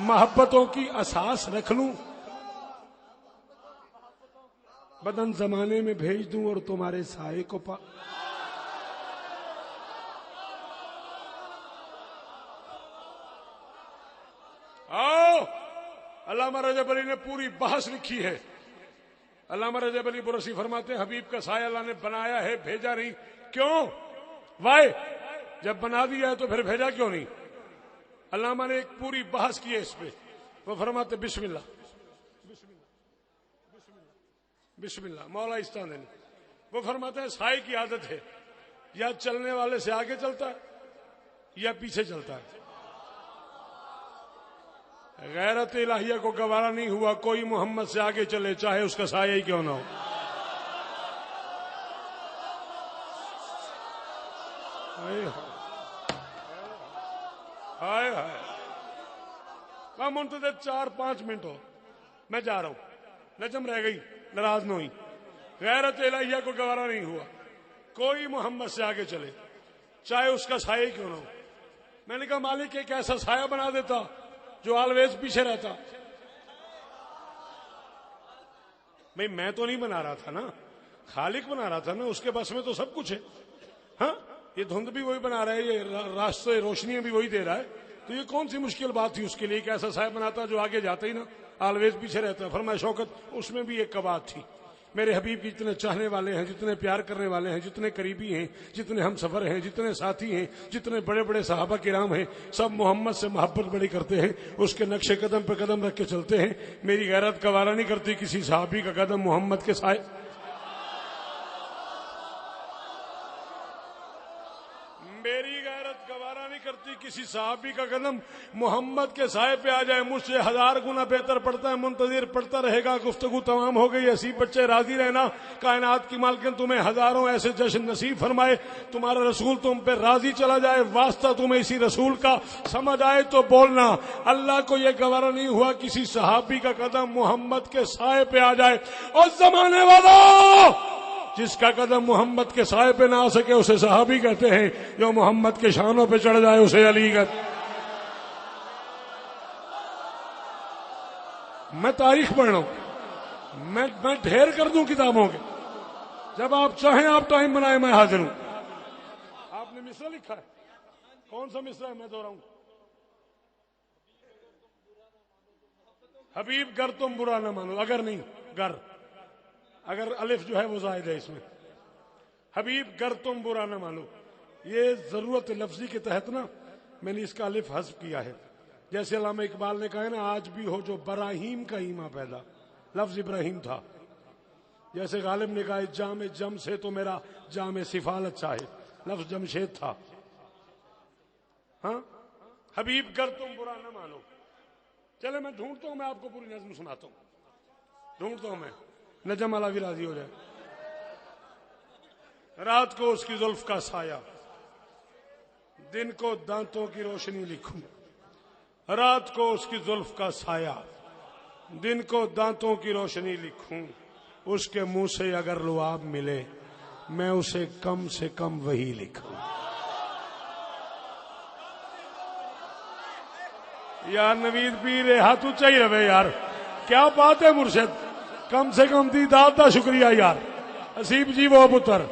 محبتوں کی اساس رکھ لوں. بدن زمانے میں بھیج دوں اور تمہارے سائے کو علامہ رجب علی نے پوری بحث لکھی ہے. علامہ رجب علی برسی فرماتے ہیں حبیب کا سایہ اللہ نے بنایا ہے بھیجا نہیں. کیوں؟ وائے جب بنا دیا ہے تو پھر بھیجا کیوں نہیں؟ علامہ نے ایک پوری بحث کی ہے اس پہ. وہ فرماتے بسم اللہ بسم اللہ بسم اللہ بسم اللہ مولا استعان. وہ فرماتے ہیں سائے کی عادت ہے یا چلنے والے سے آگے چلتا ہے یا پیچھے چلتا ہے. غیرت الہیہ کو گوارا نہیں ہوا کوئی محمد سے آگے چلے چاہے اس کا سایہ ہی کیوں نہ ہو. ہائے ہائے میں منتظر 4-5 منٹ ہو میں جا رہا ہوں. نجم رہ گئی ناراض نہ ہوئی. غیرت الہیہ کو گوارا نہیں ہوا کوئی محمد سے آگے چلے چاہے اس کا سایہ ہی کیوں نہ ہو. میں نے کہا مالک ایک ایسا سایہ بنا دیتا جو آلویز پیچھے رہتا. بھئی میں تو نہیں بنا رہا تھا نا خالق بنا رہا تھا نا. اس کے بس میں تو سب کچھ ہے. ہاں یہ دھند بھی وہی بنا رہا ہے یہ راستے روشنیاں بھی وہی دے رہا ہے. تو یہ کون سی مشکل بات تھی اس کے لیے کہ ایسا سایہ بناتا جو آگے جاتا ہی نا آلویز پیچھے رہتا. فرمایا شوکت اس میں بھی ایک کبات تھی. میرے حبیب کی جتنے چاہنے والے ہیں جتنے پیار کرنے والے ہیں جتنے قریبی ہیں جتنے ہم سفر ہیں جتنے ساتھی ہیں جتنے بڑے بڑے صحابہ کرام ہیں سب محمد سے محبت بڑی کرتے ہیں. اس کے نقش قدم پہ قدم رکھ کے چلتے ہیں. میری غیرت گوارا نہیں کرتی کسی صحابی کا قدم محمد کے سائے. میری غیرت گوارا نہیں کرتی کسی صحابی کا قدم محمد کے سائے پہ آ جائے. مجھ سے 1000 گنا بہتر پڑتا ہے. منتظر پڑتا رہے گا. گفتگو تمام ہو گئی. اسی بچے راضی رہنا. کائنات کی مالکن تمہیں ہزاروں ایسے جشن نصیب فرمائے. تمہارا رسول تم پہ راضی چلا جائے. واسطہ تمہیں اسی رسول کا سمجھ آئے تو بولنا. اللہ کو یہ گوارا نہیں ہوا کسی صحابی کا قدم محمد کے سائے پہ آ جائے. اور زمانے والا جس کا قدم محمد کے سائے پہ نہ آ سکے اسے صحابی کہتے ہیں. جو محمد کے شانوں پہ چڑھ جائے اسے علی کہتے. میں تاریخ پڑھ رہا ہوں. میں ڈھیر کر دوں کتابوں کے. جب آپ چاہیں آپ ٹائم بنائیں میں حاضر ہوں. آپ نے مصرع لکھا ہے. کون سا مصرع ہے؟ میں دوہراؤں. حبیب گر تم برا نہ مانو. اگر نہیں گر، اگر الف جو ہے وہ زائد ہے اس میں. حبیب گر تم برا نہ مانو. یہ ضرورت لفظی کے تحت نا میں نے اس کا الف حذف کیا ہے. جیسے علامہ اقبال نے کہا ہے نا آج بھی ہو جو براہیم کا ایما پیدا. لفظ ابراہیم تھا. جیسے غالب نے کہا جام جم سے تو میرا جام سفالت چاہے. لفظ جمشید تھا. ہاں حبیب گر تم برا نہ مانو. چلے میں ڈھونڈتا ہوں. میں آپ کو پوری نظم سناتا ہوں. ڈھونڈتا ہوں میں. نجم والا بھی راضی ہو جائے. رات کو اس کی زلف کا سایہ، دن کو دانتوں کی روشنی لکھوں. رات کو اس کی زلف کا سایہ، دن کو دانتوں کی روشنی لکھوں. اس کے منہ سے اگر لعاب ملے میں اسے کم سے کم وہی لکھوں. یار نوید پیر ہاتھوں چاہیے رہے یار. کیا بات ہے مرشد. کم سے کم دی داد دا شکریہ یار. حسیب جی وہ پتر.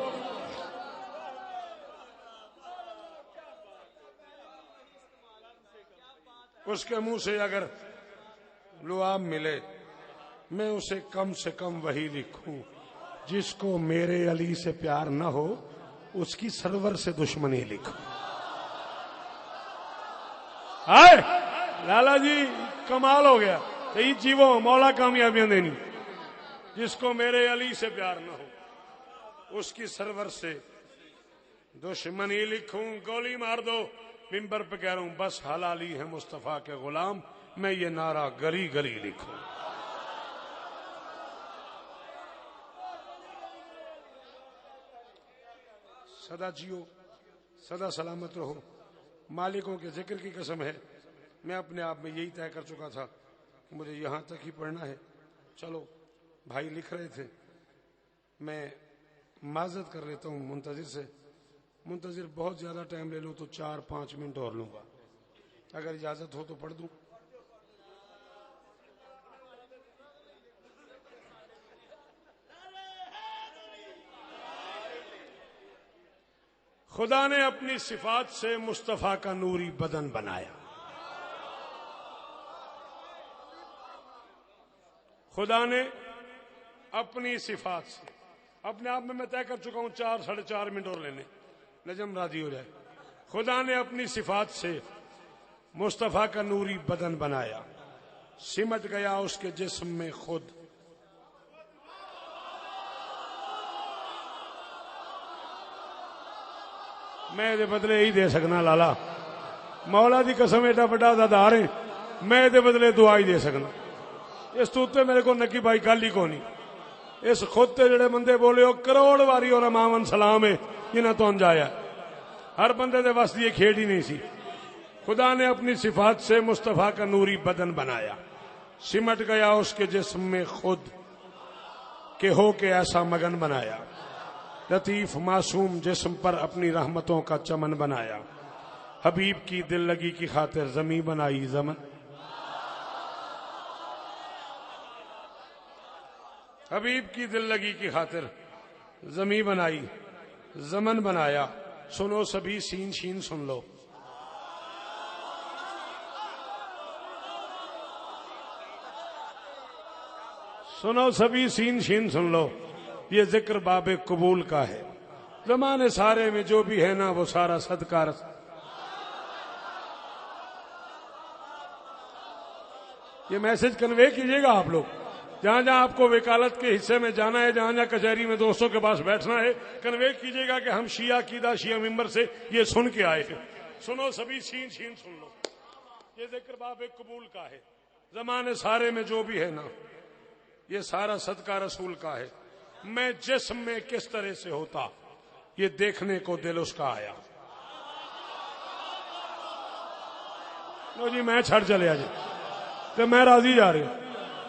اس کے منہ سے اگر لعاب ملے میں اسے کم سے کم وہی لکھوں. جس کو میرے علی سے پیار نہ ہو اس کی سرور سے دشمنی لکھوں. ہائے لالا جی کمال ہو گیا. جی وہ مولا کامیابیاں دینی. جس کو میرے علی سے پیار نہ ہو اس کی سرور سے دشمنی لکھوں. گولی مار دو. ممبر پہ کہہ رہا ہوں بس حلالی ہے مصطفیٰ کے غلام. میں یہ نعرہ گلی گلی لکھوں. سدا جیو سدا سلامت رہو. مالکوں کے ذکر کی قسم ہے میں اپنے آپ میں یہی طے کر چکا تھا کہ مجھے یہاں تک ہی پڑھنا ہے. چلو بھائی لکھ رہے تھے. میں معذرت کر لیتا ہوں منتظر سے. منتظر بہت زیادہ ٹائم لے لوں تو 4-5 منٹ اور لوں گا. اگر اجازت ہو تو پڑھ دوں. خدا نے اپنی صفات سے مصطفیٰ کا نوری بدن بنایا. خدا نے اپنی صفات سے. اپنے آپ میں طے کر چکا ہوں 4-4.5 منٹ اور لینے. نجم راضی ہو جائے. خدا نے اپنی صفات سے مصطفیٰ کا نوری بدن بنایا. سمٹ گیا اس کے جسم میں خود. میں دے بدلے ہی دے سکنا لالا. مولا دی قسم ایڈا بڑا دادار ہے. میں دے بدلے دعا ہی دے سکنا. اس تو تے میرے کو نکی بائی گل ہی کونی. اس خود تے جڑے بندے بولے ہو کروڑ واری اور امامن سلام ہے جنہاں تو انجایا. ہر بندے دے واسطے یہ کھیڑ ہی نہیں سی. خدا نے اپنی صفات سے مصطفیٰ کا نوری بدن بنایا. سمٹ گیا اس کے جسم میں خود کہ ہو کے ایسا مگن بنایا. لطیف معصوم جسم پر اپنی رحمتوں کا چمن بنایا. حبیب کی دل لگی کی خاطر زمیں بنائی زمن. حبیب کی دل لگی کی خاطر زمیں بنائی زمن بنایا. سنو سبھی سین شین سن لو. سنو سبھی سین شین سن لو. یہ ذکر باب قبول کا ہے. زمانے سارے میں جو بھی ہے نا وہ سارا صدقہ رس. یہ میسج کنوے کیجئے گا آپ لوگ. جہاں جہاں آپ کو وکالت کے حصے میں جانا ہے، جہاں جہاں کچہری میں دوستوں کے پاس بیٹھنا ہے، کنوے کیجیے گا کہ ہم شیعہ عقیدہ شیعہ ممبر سے یہ سن کے آئے ہیں۔ سنو سبھی، چھین چھین سن لو۔ یہ ذکر باب قبول کا ہے، زمانے سارے میں جو بھی ہے نا، یہ سارا صدقہ رسول کا ہے۔ میں جسم میں کس طرح سے ہوتا یہ دیکھنے کو دل اس کا آیا۔ لو جی میں چھڑ چلے آج کہ میں راضی جا رہی ہوں،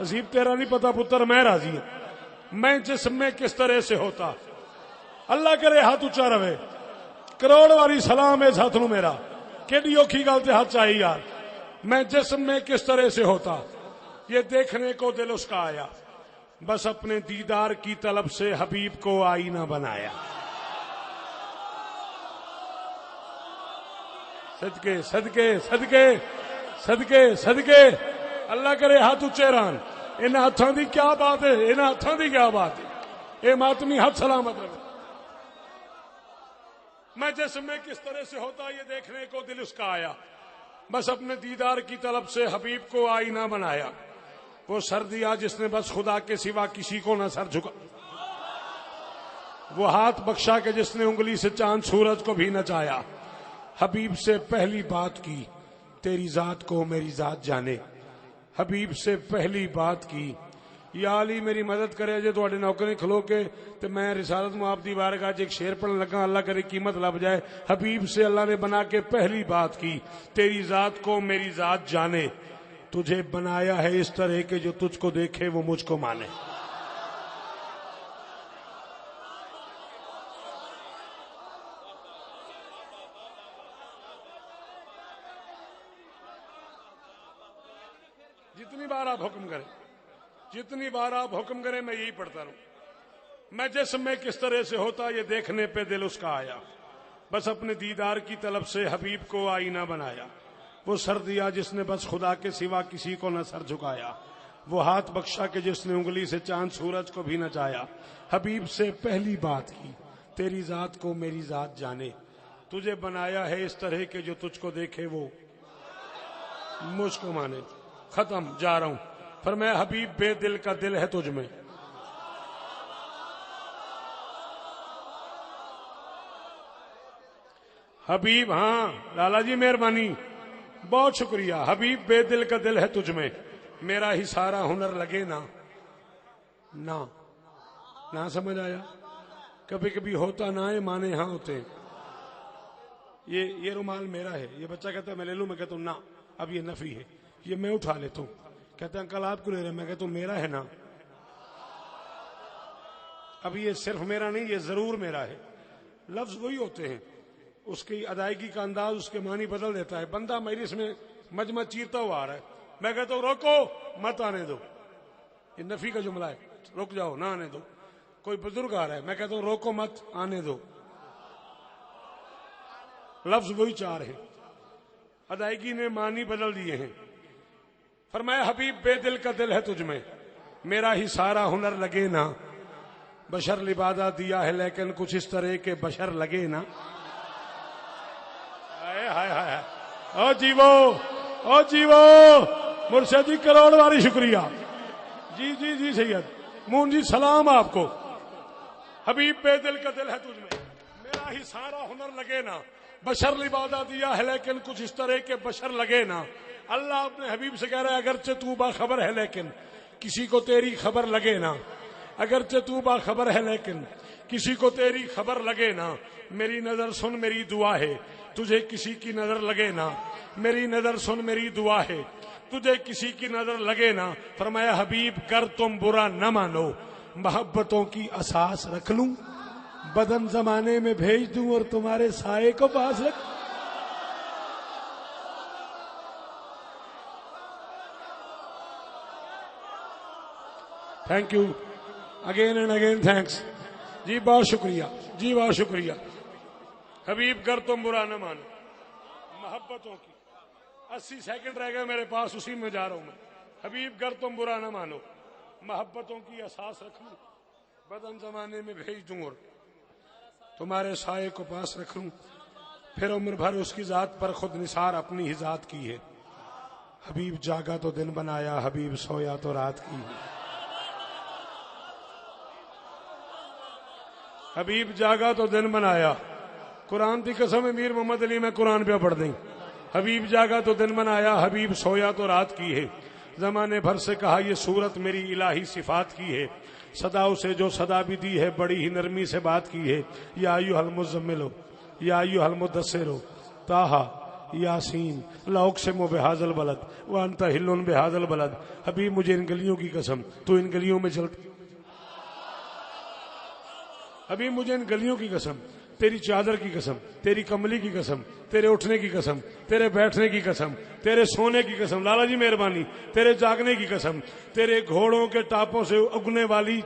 حسیب تیرا نہیں پتا پتر، میں راضی ہوں۔ میں جسم میں کس طرح سے ہوتا، اللہ کرے ہاتھ اچا رہے، کروڑ واری سلام اس ہاتھ نو میرا، کیڈی اوکھی گل تے ہاتھ چاہیے یار۔ میں جسم میں کس طرح سے ہوتا یہ دیکھنے کو دل اس کا آیا، بس اپنے دیدار کی طلب سے حبیب کو آئینہ بنایا۔ صدقے صدقے صدقے صدقے صدقے، اللہ کرے ہاتھ اچے رہن۔ ان ہاتھوں دی کیا بات ہے، ان ہاتھوں دی کیا بات ہے، اے ماتمی ہاتھ سلامت رہے۔ میں جسم میں کس طرح سے ہوتا یہ دیکھنے کو دل اس کا آیا، بس اپنے دیدار کی طلب سے حبیب کو آئینہ بنایا۔ وہ سر دیا جس نے بس خدا کے سوا کسی کو نہ سر جھکا، وہ ہاتھ بخشا کہ جس نے انگلی سے چاند سورج کو بھی نچایا۔ حبیب سے پہلی بات کی تیری ذات کو میری ذات جانے، حبیب سے پہلی بات کی۔ یا علی میری مدد کرے جے تواڈے نوکر کھلو کے تے میں رسالت معاف دی بارگاہ ایک شعر پڑھن لگا، اللہ کرے قیمت لب جائے۔ حبیب سے اللہ نے بنا کے پہلی بات کی تیری ذات کو میری ذات جانے، تجھے بنایا ہے اس طرح کہ جو تجھ کو دیکھے وہ مجھ کو مانے۔ جتنی بار آپ حکم کریں، جتنی بار آپ حکم کریں میں یہی پڑھتا رہوں۔ میں جسم میں کس طرح سے ہوتا یہ دیکھنے پہ دل اس کا آیا، بس اپنے دیدار کی طلب سے حبیب کو آئینہ بنایا۔ وہ سر دیا جس نے بس خدا کے سوا کسی کو نہ سر جھکایا، وہ ہاتھ بخشا کہ جس نے انگلی سے چاند سورج کو بھی نچایا۔ حبیب سے پہلی بات کی تیری ذات کو میری ذات جانے، تجھے بنایا ہے اس طرح کہ جو تجھ کو دیکھے وہ مجھ کو مانے۔ ختم، جا رہا ہوں۔ فرمایا حبیب بے دل کا دل ہے تجھ میں، حبیب، ہاں لالا جی مہربانی، بہت شکریہ۔ حبیب بے دل کا دل ہے تجھ میں، میرا ہی سارا ہنر لگے نا نہ سمجھ آیا؟ کبھی کبھی ہوتا نہ ہے مانے ہاں ہوتے ہیں۔ یہ رومال میرا ہے، یہ بچہ کہتا ہے میں لے لوں، میں کہتا ہوں نہ، اب یہ نفی ہے، یہ میں اٹھا لیتا ہوں۔ کہتے ہیں انکل آپ کو لے رہے ہیں، میں کہتا ہوں میرا ہے نا، اب یہ صرف میرا نہیں، یہ ضرور میرا ہے۔ لفظ وہی ہوتے ہیں، اس کی ادائیگی کا انداز اس کے معنی بدل دیتا ہے۔ بندہ مجلس میں مجمع چیرتا ہوا آ رہا ہے، میں کہتا ہوں روکو مت آنے دو، یہ نفی کا جملہ ہے، رک جاؤ نہ آنے دو۔ کوئی بزرگ آ رہا ہے، میں کہتا ہوں روکو مت آنے دو، لفظ وہی چار ہیں، ادائیگی نے معنی بدل دیے ہیں۔ فرمایا حبیب بے دل کا دل ہے تجھ میں، میرا ہی سارا ہنر لگے نا، بشر لبادہ دیا ہے لیکن کچھ اس طرح کے بشر لگے نا۔ او جیو او جیو مرشد جی، کروڑ واری شکریہ۔ جی جی جی سید مون جی سلام آپ کو۔ حبیب بے دل کا دل ہے تجھ میں، میرا ہی سارا ہنر لگے نا، بشر لبادہ دیا ہے لیکن کچھ اس طرح کے بشر لگے نا۔ اللہ اپنے حبیب سے کہہ رہا ہے اگرچہ تو باخبر ہے لیکن کسی کو تیری خبر لگے نا، اگرچہ تو باخبر ہے لیکن کسی کو تیری خبر لگے نا۔ میری نظر سن میری دعا ہے تجھے کسی کی نظر لگے نا، میری نظر سن میری دعا ہے تجھے کسی کی نظر لگے نا۔ فرمایا حبیب گر تم برا نہ مانو، محبتوں کی اساس رکھ لوں، بدن زمانے میں بھیج دوں اور تمہارے سائے کو پاس رکھ۔ Thank you again and again, thanks جی، بہت شکریہ جی، بہت شکریہ۔ حبیب گر تم برا نہ مانو، محبتوں کی 80 سیکنڈ رہ گئے میرے پاس، اسی میں جا رہا ہوں میں۔ حبیب گر تم برا نہ مانو، محبتوں کی اساس رکھ لوں، بدن زمانے میں بھیج دوں اور تمہارے سائے کو پاس رکھ لوں، پھر عمر بھر اس کی ذات پر خود نثار اپنی ہی ذات کی ہے۔ حبیب جاگا تو دن بنایا، حبیب سویا تو رات کی ہے۔ حبیب جاگا تو دن بنایا. قرآن کی قسم امیر محمد علی میں قرآن پہ پڑھ دیں. حبیب جاگا تو دن بنایا, حبیب سویا تو رات کی ہے. زمانے بھر سے کہا یہ صورت میری الہی صفات کی ہے. صداؤں سے جو صدا بھی دی ہے بڑی ہی نرمی سے بات کی ہے. یا ایھا المزمل یا ایھا المدثر طٰہٰ یاسین لا اقسم بہذا البلد وانت حل بہذا البلد. حبیب مجھے ان گلیوں کی قسم, تو ان گلیوں میں چلتا. حبیب مجھے ان گلیوں کی قسم, تیری چادر کی قسم, تیری کملی کی قسم, تیرے اٹھنے کی قسم, تیرے بیٹھنے کی قسم, تیرے سونے کی قسم, لالا جی مہربانی, تیرے جاگنے کی قسم, تیرے گھوڑوں کے ٹاپوں سے اگنے والی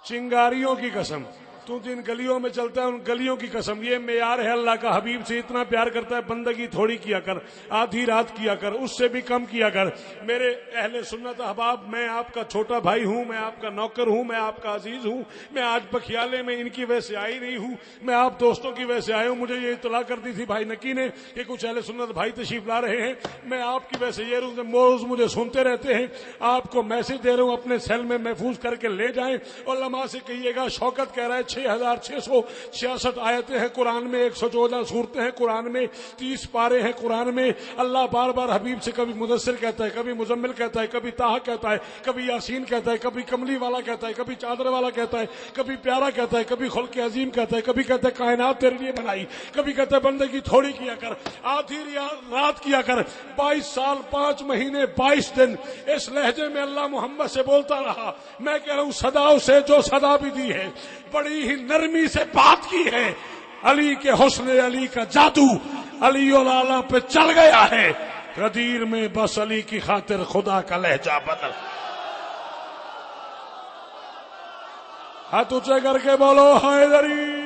چنگاریوں کی قسم, تو جن گلیوں میں چلتا ہے ان گلیوں کی قسم. یہ معیار ہے اللہ کا. حبیب سے اتنا پیار کرتا ہے, بندگی تھوڑی کیا کر, آدھی رات کیا کر, اس سے بھی کم کیا کر. میرے اہل سنت احباب, میں آپ کا چھوٹا بھائی ہوں, میں آپ کا نوکر ہوں, میں آپ کا عزیز ہوں. میں آج بخیالے میں ان کی وجہ سے آئی نہیں ہوں, میں آپ دوستوں کی وجہ سے آیا ہوں. مجھے یہ اطلاع کر دی تھی بھائی نکی نے کہ کچھ اہل سنت بھائی تشریف لا رہے ہیں. میں آپ کی وجہ سے یہ روز مجھے سنتے رہتے ہیں. آپ کو میسج دے رہا ہوں, اپنے سیل میں محفوظ کر کے لے جائیں. علماء سے کہیے گا, شوکت کہہ رہا ہے 6666 آیتیں ہیں قرآن میں, 114 صورتیں ہیں قرآن میں, 30 پارے ہیں قرآن میں. اللہ بار بار حبیب سے کبھی مدثر کہتا ہے, کبھی مزمل کہتا ہے, کبھی طٰہٰ کہتا ہے, کبھی یاسین کہتا ہے, کبھی کملی والا کہتا ہے, کبھی چادر والا کہتا ہے, کبھی پیارا کہتا ہے, کبھی خلق عظیم کہتا ہے, کبھی کہتا ہے کائنات تیرے لیے بنائی, کبھی کہتا ہے بندگی تھوڑی کیا کر, آدھی رات کیا کر. 22 سال 5 مہینے 22 دن اس لہجے میں اللہ محمد سے بولتا رہا. میں کہہ رہا ہوں صداؤں سے جو صدا بھی دی ہے بڑی ہی نرمی سے بات کی ہے. علی کے حسن علی کا جادو علی الاعلیٰ پہ چل گیا ہے. غدیر میں بس علی کی خاطر خدا کا لہجہ بدل. ہاتھ اونچے کر کے بولو حیدری.